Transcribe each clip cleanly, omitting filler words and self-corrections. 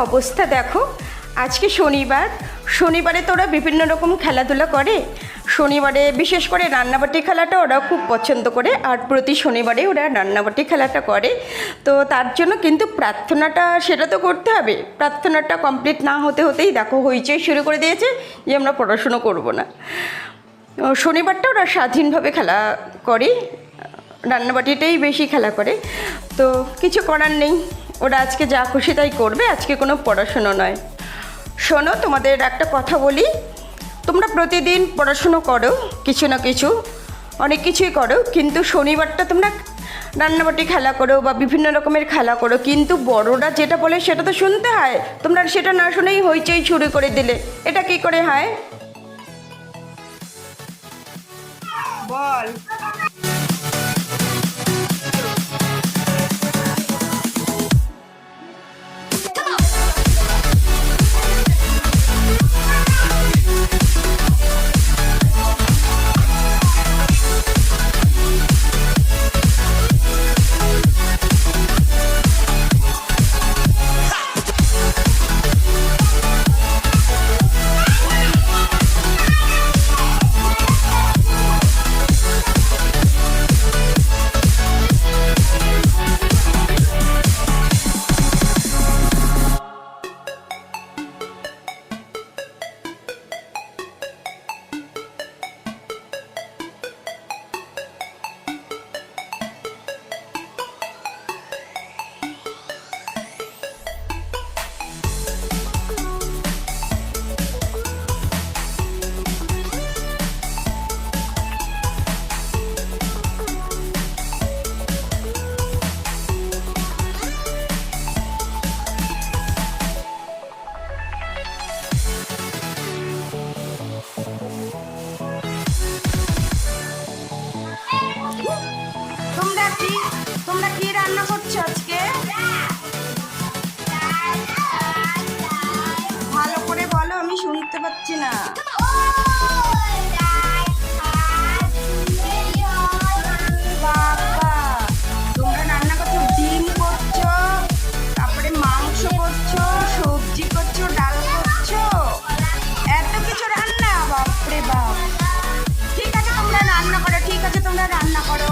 অবস্থা দেখো। আজকে শনিবারে তো ওরা বিভিন্ন রকম খেলাধুলা করে। শনিবারে বিশেষ করে রান্নাবাটি খেলাটা ওরা খুব পছন্দ করে, আর প্রতি শনিবারে ওরা রান্নাবাটি খেলাটা করে। তো তার জন্য কিন্তু প্রার্থনাটা সেটা তো করতে হবে। প্রার্থনাটা কমপ্লিট না হতে হতেই দেখো হইচই শুরু করে দিয়েছে যে আমরা পড়াশুনো করব না। শনিবারটা ওরা স্বাধীনভাবে খেলা করে, রান্নাবাটিটাই বেশি খেলা করে। তো কিছু করার নেই, ওরা আজকে যা খুশি তাই করবে, আজকে কোনো পড়াশুনো নয়। শোনো, তোমাদের একটা কথা বলি, তোমরা প্রতিদিন পড়াশুনো করো, কিছু না কিছু অনেক কিছুই করো, কিন্তু শনিবারটা তোমরা রান্নাবাটি খেলা করো বা বিভিন্ন রকমের খেলা করো, কিন্তু বড়রা যেটা বলে সেটা তো শুনতে হয়। তোমরা সেটা না শুনেই হইচই শুরু করে দিলে, এটা কি করে হয় বল? তোমরা কি রান্না করছো আজকে? ভালো করে বলো, আমি শুনতে পাচ্ছি না। বাবা, তোমরা রান্না করছো, ডিম করছো, তারপরে মাংস করছো, সবজি করছো, ডাল করছো, এত কিছু রান্না, বাপরে বাপ। ঠিক আছে তোমরা রান্না করো, ঠিক আছে তোমরা রান্না করো।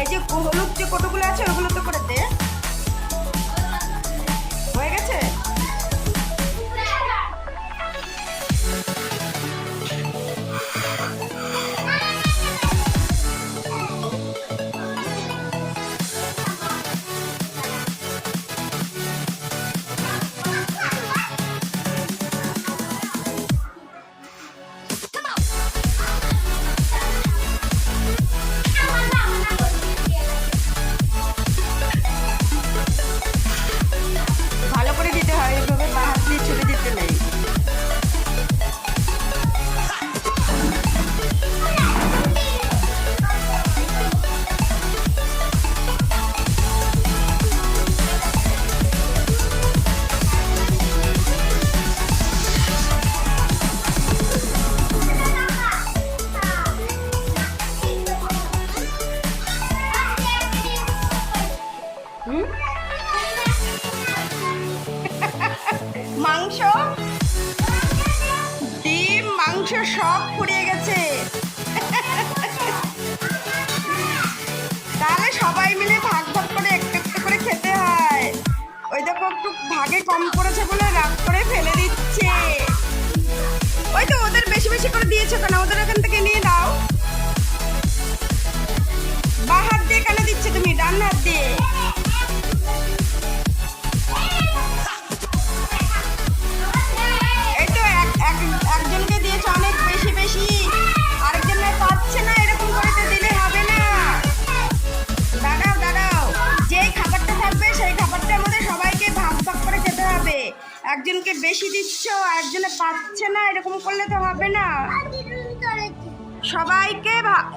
এই যে হলুদ যে কতগুলো আছে ওগুলো তো করে দে, হয়ে গেছে। ভালো করে দিতে হয়, এইভাবে বা হাত দিয়ে ছুটে দিতে নেই। মাংস, ডিম, মাংস সব পুড়িয়ে গেছে। তাহলে সবাই মিলে ভাগ ভাগ করে একটু একটু করে খেতে হয়। ওই দেখো একটু ভাগে কম পড়েছে বলে রাগ করে ফেলে দিচ্ছে। ওই তো ওদের বেশি বেশি করে দিয়েছো কেন? ওদের এখান থেকে নিয়ে দাও। বা হাত দিয়ে কেন দিচ্ছে তুমি? ডান হাত দিয়ে। এই তো একজনকে দিয়েছো অনেক বেশি বেশি, আরেকজনের পাচ্ছে না, এরকম করে তো দিলে হবে না। একজনকে বেশি দিচ্ছ একজনে পাচ্ছে না, এরকম করলে তো হবে না। সবাইকে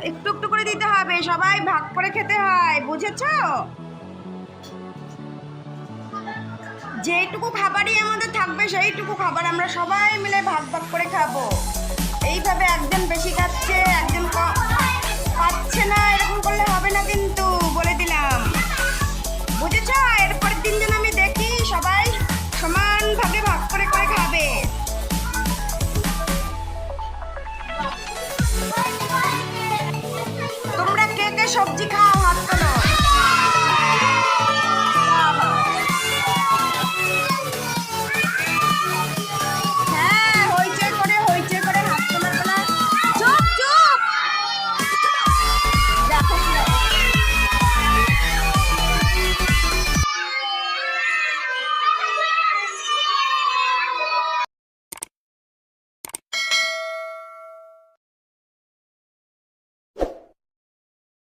একটু একটু করে দিতে হবে, সবাই ভাগ করে খেতে হয়, বুঝেছো? যেটুকু খাবারই আমাদের থাকবে সেইটুকু খাবার আমরা সবাই মিলে ভাগ ভাগ করে খাবো। এইভাবে একজন বেশি খাচ্ছে একজন পাচ্ছে না, এরকম করলে হবে না কিন্তু, বলে